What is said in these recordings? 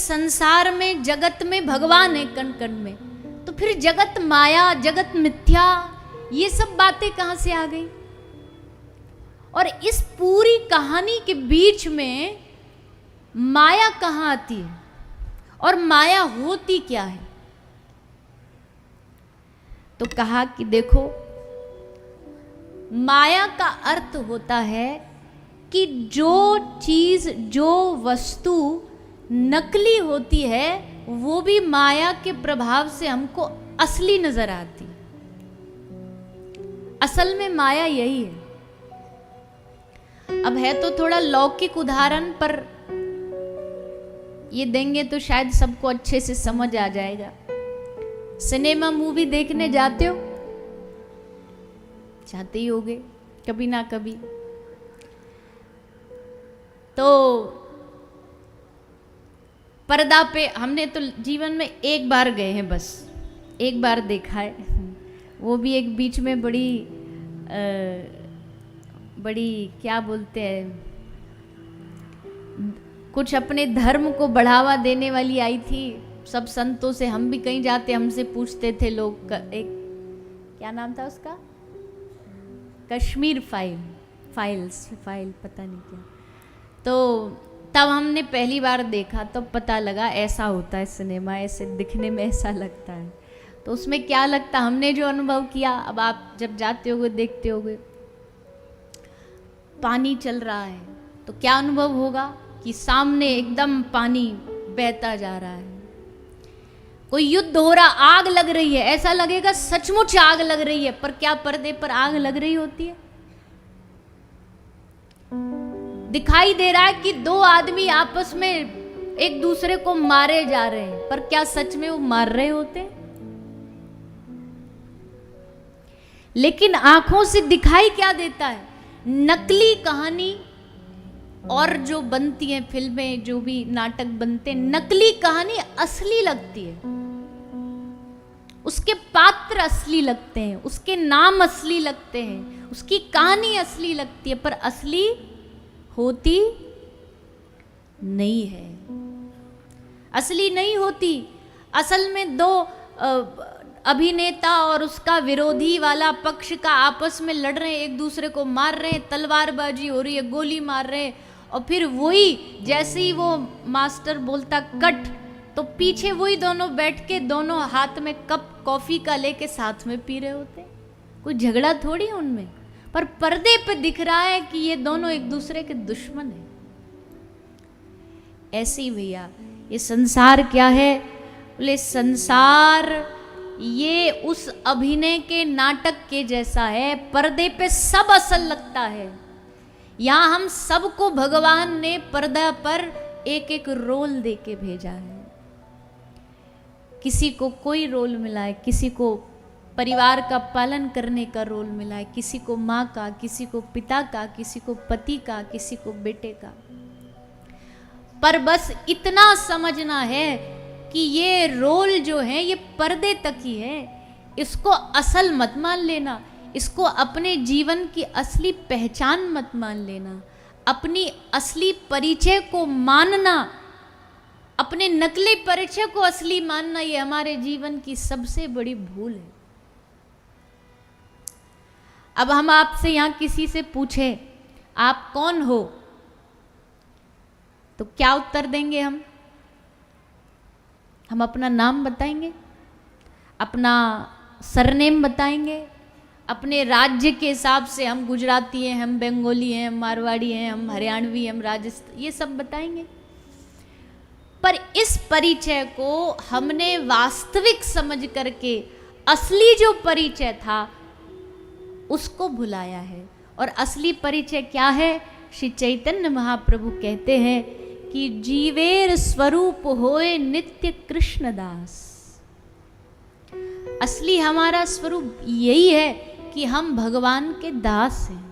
संसार में, जगत में भगवान है कण कण में, तो फिर जगत माया, जगत मिथ्या, ये सब बातें कहां से आ गई? और इस पूरी कहानी के बीच में माया कहां आती है और माया होती क्या है? तो कहा कि देखो, माया का अर्थ होता है कि जो चीज, जो वस्तु नकली होती है वो भी माया के प्रभाव से हमको असली नजर आती। असल में माया यही है। अब है तो थोड़ा लौकिक उदाहरण, पर ये देंगे तो शायद सबको अच्छे से समझ आ जाएगा। सिनेमा मूवी देखने जाते हो, जाते ही होगे कभी ना कभी। तो पर्दा पे हमने तो जीवन में एक बार गए हैं, बस एक बार देखा है, वो भी एक बीच में बड़ी क्या बोलते हैं, कुछ अपने धर्म को बढ़ावा देने वाली आई थी। सब संतों से, हम भी कहीं जाते हमसे पूछते थे लोग, एक क्या नाम था उसका, कश्मीर फाइल पता नहीं क्या। तो तब हमने पहली बार देखा तो पता लगा ऐसा होता है सिनेमा, ऐसे दिखने में ऐसा लगता है। तो उसमें क्या लगता, हमने जो अनुभव किया, अब आप जब जाते होगे देखते होगे, पानी चल रहा है तो क्या अनुभव होगा कि सामने एकदम पानी बहता जा रहा है। कोई युद्ध हो रहा, आग लग रही है, ऐसा लगेगा सचमुच आग लग रही है, पर क्या पर्दे पर आग लग रही होती है? दिखाई दे रहा है कि दो आदमी आपस में एक दूसरे को मारे जा रहे हैं, पर क्या सच में वो मार रहे होते? लेकिन आंखों से दिखाई क्या देता है? नकली कहानी। और जो बनती है फिल्में, जो भी नाटक बनते हैं, नकली कहानी असली लगती है, उसके पात्र असली लगते हैं, उसके नाम असली लगते हैं, उसकी कहानी असली लगती है, पर असली होती नहीं है। असली नहीं होती। असल में दो अभिनेता और उसका विरोधी वाला पक्ष का आपस में लड़ रहे हैं, एक दूसरे को मार रहे हैं, तलवारबाजी हो रही है, गोली मार रहे हैं, और फिर वही जैसे ही वो मास्टर बोलता कट, तो पीछे वही दोनों बैठ के दोनों हाथ में कप कॉफी का लेके साथ में पी रहे होते। कोई झगड़ा थोड़ी है उनमें, पर पर्दे पे दिख रहा है कि ये दोनों एक दूसरे के दुश्मन हैं। ऐसे ही भैया ये संसार क्या है? बोले संसार ये उस अभिनय के नाटक के जैसा है, पर्दे पे सब असल लगता है। यहां हम सबको भगवान ने पर्दा पर एक एक रोल दे के भेजा है। किसी को कोई रोल मिला है, किसी को परिवार का पालन करने का रोल मिला है, किसी को माँ का, किसी को पिता का, किसी को पति का, किसी को बेटे का। पर बस इतना समझना है कि ये रोल जो है ये पर्दे तक ही है, इसको असल मत मान लेना, इसको अपने जीवन की असली पहचान मत मान लेना। अपनी असली परिचय को मानना, अपने नकली परिचय को असली मानना, ये हमारे जीवन की सबसे बड़ी भूल है। अब हम आपसे यहां किसी से पूछे आप कौन हो, तो क्या उत्तर देंगे? हम अपना नाम बताएंगे, अपना सरनेम बताएंगे, अपने राज्य के हिसाब से हम गुजराती हैं, हम बंगाली हैं, हम मारवाड़ी हैं, हम हरियाणवी, हम राजस्थान, ये सब बताएंगे। पर इस परिचय को हमने वास्तविक समझ करके असली जो परिचय था उसको भुलाया है। और असली परिचय क्या है? श्री चैतन्य महाप्रभु कहते हैं कि जीवेर स्वरूप होए नित्य कृष्णदास। असली हमारा स्वरूप यही है कि हम भगवान के दास हैं,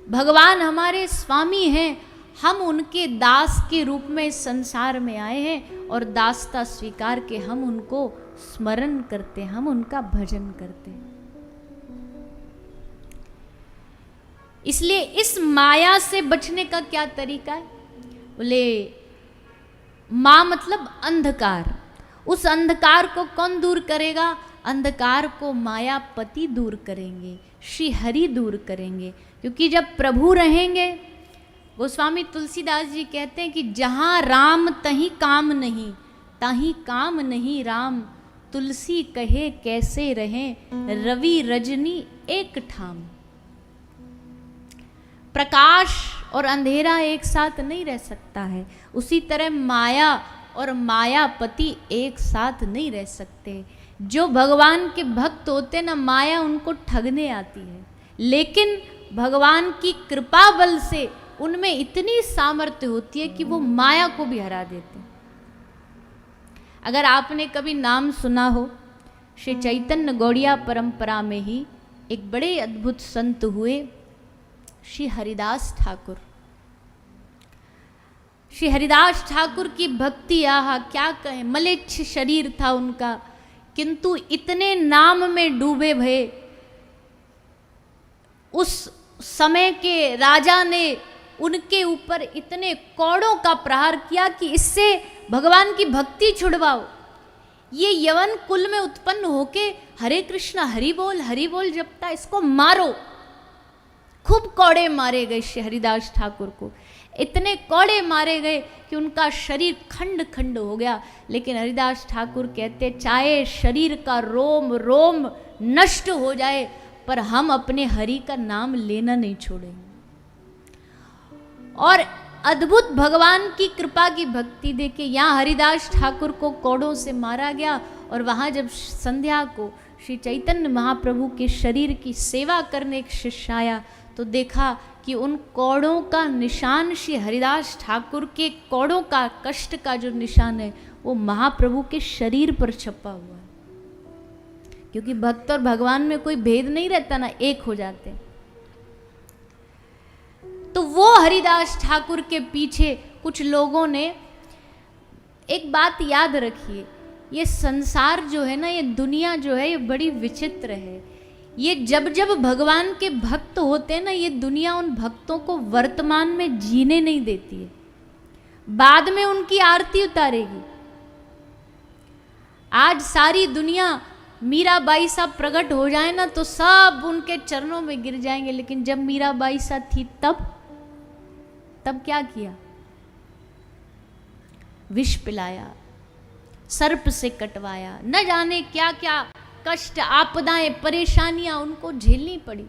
भगवान हमारे स्वामी हैं, हम उनके दास के रूप में इस संसार में आए हैं और दासता स्वीकार के हम उनको स्मरण करते हैं, हम उनका भजन करते हैं। इसलिए इस माया से बचने का क्या तरीका है? बोले माँ मतलब अंधकार। उस अंधकार को कौन दूर करेगा? अंधकार को मायापति दूर करेंगे, श्री हरि दूर करेंगे। क्योंकि जब प्रभु रहेंगे, गोस्वामी तुलसीदास जी कहते हैं कि जहाँ राम तहीं काम नहीं, ताहीं काम नहीं राम, तुलसी कहे कैसे रहें रवि रजनी एक ठाम। प्रकाश और अंधेरा एक साथ नहीं रह सकता है, उसी तरह माया और मायापति एक साथ नहीं रह सकते। जो भगवान के भक्त होते ना, माया उनको ठगने आती है, लेकिन भगवान की कृपा बल से उनमें इतनी सामर्थ्य होती है कि वो माया को भी हरा देते हैं। अगर आपने कभी नाम सुना हो, श्री चैतन्य गौड़िया परंपरा में ही एक बड़े अद्भुत संत हुए, श्री हरिदास ठाकुर। श्री हरिदास ठाकुर की भक्ति आहा क्या कहें, मलेच्छ शरीर था उनका, किंतु इतने नाम में डूबे भये। उस समय के राजा ने उनके ऊपर इतने कौड़ों का प्रहार किया कि इससे भगवान की भक्ति छुड़वाओ। ये यवन कुल में उत्पन्न होके हरे कृष्णा हरि बोल जपता, इसको मारो। खूब कौड़े मारे गए श्री हरिदास ठाकुर को, इतने कौड़े मारे गए कि उनका शरीर खंड खंड हो गया। लेकिन हरिदास ठाकुर कहते, चाहे शरीर का रोम रोम नष्ट हो जाए, पर हम अपने हरि का नाम लेना नहीं छोड़ेंगे। और अद्भुत भगवान की कृपा की भक्ति देके यहाँ हरिदास ठाकुर को कौड़ों से मारा गया। और वहाँ जब संध्या को श्री चैतन्य महाप्रभु के शरीर की सेवा करने एक शिष्य आया, तो देखा कि उन कौड़ों का निशान, श्री हरिदास ठाकुर के कौड़ों का कष्ट का जो निशान है, वो महाप्रभु के शरीर पर छपा हुआ है। क्योंकि भक्त और भगवान में कोई भेद नहीं रहता ना, एक हो जाते हैं। तो वो हरिदास ठाकुर के पीछे कुछ लोगों ने, एक बात याद रखिए, ये संसार जो है ना, ये दुनिया जो है, ये बड़ी विचित्र है। ये जब जब भगवान के भक्त होते हैं ना, ये दुनिया उन भक्तों को वर्तमान में जीने नहीं देती है, बाद में उनकी आरती उतारेगी। आज सारी दुनिया मीराबाई सा प्रकट हो जाए ना, तो सब उनके चरणों में गिर जाएंगे। लेकिन जब मीराबाई सा थी तब क्या किया? विष पिलाया, सर्प से कटवाया, न जाने क्या क्या कष्ट, आपदाएं, परेशानियां उनको झेलनी पड़ी।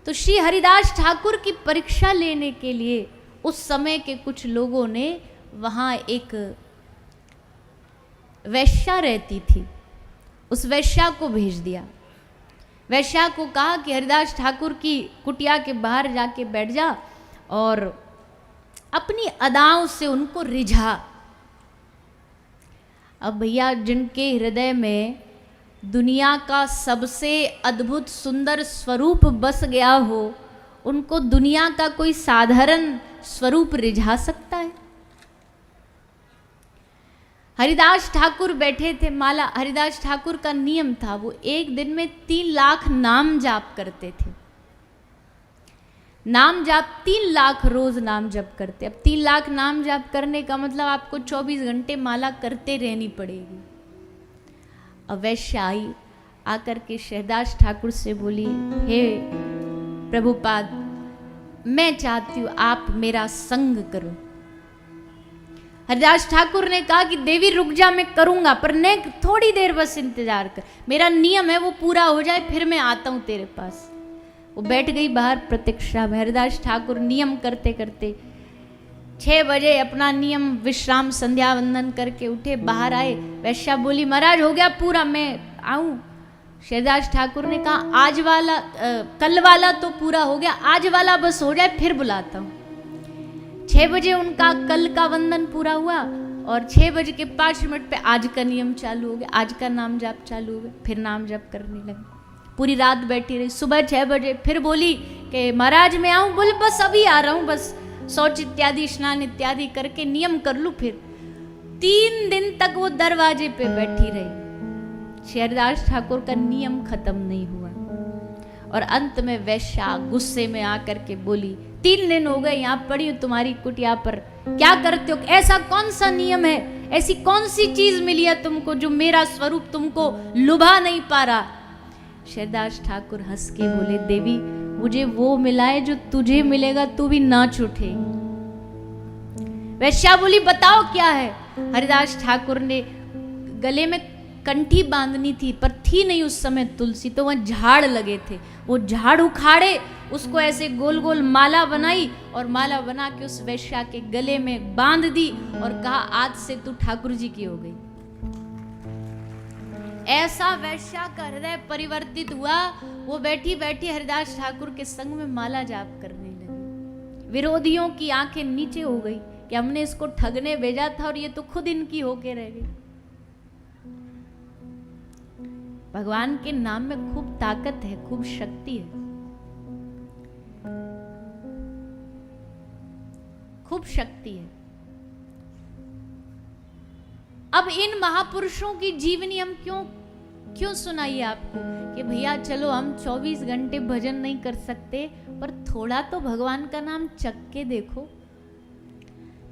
तो श्री हरिदास ठाकुर की परीक्षा लेने के लिए उस समय के कुछ लोगों ने वहां एक वैश्या रहती थी, उस वैश्या को भेज दिया। वैश्या को कहा कि हरिदास ठाकुर की कुटिया के बाहर जाके बैठ जा और अपनी अदाओं से उनको रिझा। अब भैया, जिनके हृदय में दुनिया का सबसे अद्भुत सुंदर स्वरूप बस गया हो, उनको दुनिया का कोई साधारण स्वरूप रिझा सकता है? हरिदास ठाकुर बैठे थे, माला हरिदास ठाकुर का नियम था, वो एक दिन में 3 लाख नाम जाप करते थे। नाम जाप 3 लाख रोज नाम जप करते। अब 3 लाख नाम जाप करने का मतलब आपको 24 घंटे माला करते रहनी पड़ेगी। अब वैश्या आई, आकर के हरिदास ठाकुर से बोली, हे प्रभुपाद, मैं चाहती हूँ आप मेरा संग करो। हरिदास ठाकुर ने कहा कि देवी रुक जा, मैं करूँगा, पर ने थोड़ी देर बस इंतजार कर, मेरा नियम है वो पूरा हो जाए, फिर मैं आता हूँ तेरे पास। वो बैठ गई बाहर प्रतीक्षा में। हरिदास ठाकुर नियम करते करते 6 बजे अपना नियम विश्राम संध्या वंदन करके उठे, बाहर आए। वैश्या बोली, महाराज हो गया पूरा, मैं आऊँ? हरिदास ठाकुर ने कहा, आज वाला कल वाला तो पूरा हो गया, आज वाला बस हो जाए, फिर बुलाता हूँ। 6 बजे उनका कल का वंदन पूरा हुआ और 6 बजे के 5 मिनट पे आज का नियम चालू हो गया, आज का नाम जाप चालू हो गया। फिर नाम जाप करने लगे, पूरी रात बैठी रही। सुबह 6 बजे फिर बोली कि महाराज मैं आऊँ? बोले बस अभी आ रहा हूँ, बस शौच इत्यादि स्नान इत्यादि करके नियम कर लूँ। फिर 3 दिन तक वो दरवाजे पे बैठी रही। हरिदास ठाकुर का नियम खत्म नहीं हुआ और अंत में वैश्या गुस्से में आकर के बोली, 3 दिन हो गए यहाँ पड़ी हूँ तुम्हारी कुटिया पर, क्या करते हो? ऐसा कौन सा नियम है, ऐसी कौन सी चीज मिली है तुमको जो मेरा स्वरूप तुमको लुभा नहीं पा रहा? शेरदास ठाकुर हंस के बोले, देवी मुझे वो मिला है जो तुझे मिलेगा तू भी नाच उठे। वैश्या बोली, बताओ क्या है? हरिदास ठाकुर ने गले में कंठी बांधनी थी, पर थी नहीं उस समय तुलसी, तो वह झाड़ लगे थे, वो झाड़ उखाड़े, उसको ऐसे गोल गोल माला बनाई और माला बना के उस वैश्या के गले में बांध दी और कहा, आज से तू ठाकुर जी की हो गई। ऐसा वैश्या का हृदय परिवर्तित हुआ, वो बैठी बैठी हरिदास ठाकुर के संग में माला जाप करने लगी। विरोधियों की आंखें नीचे हो गई कि हमने इसको ठगने भेजा था और ये तो खुद इनकी होके रह गई। भगवान के नाम में खूब ताकत है, खूब शक्ति है, खूब शक्ति है। अब इन महापुरुषों की जीवनी हम क्यों सुनाइए आपको कि भैया चलो हम 24 घंटे भजन नहीं कर सकते, पर थोड़ा तो भगवान का नाम चख के देखो,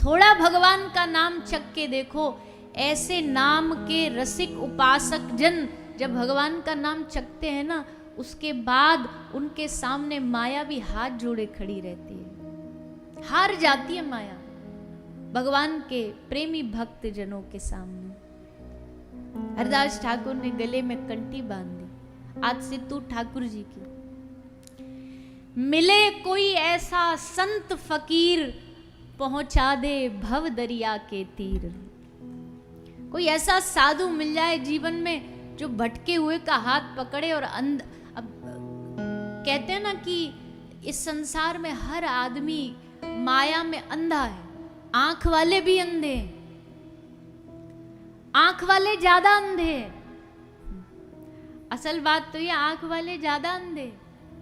थोड़ा भगवान का नाम चख के देखो। ऐसे नाम के रसिक उपासक जन जब भगवान का नाम चखते हैं ना, उसके बाद उनके सामने माया भी हाथ जोड़े खड़ी रहती है, हार जाती है माया भगवान के प्रेमी भक्त जनों के सामने। हरिदास ठाकुर ने गले में कंठी बांध दी, आज से तू ठाकुर जी की। मिले कोई ऐसा संत फकीर, पहुंचा दे भव दरिया के तीर। कोई ऐसा साधु मिल जाए जीवन में जो भटके हुए का हाथ पकड़े और अब कहते हैं ना कि इस संसार में हर आदमी माया में अंधा है, आंख वाले भी अंधे हैं, आंख वाले ज्यादा अंधे हैं। असल बात तो ये आंख वाले ज्यादा अंधे हैं।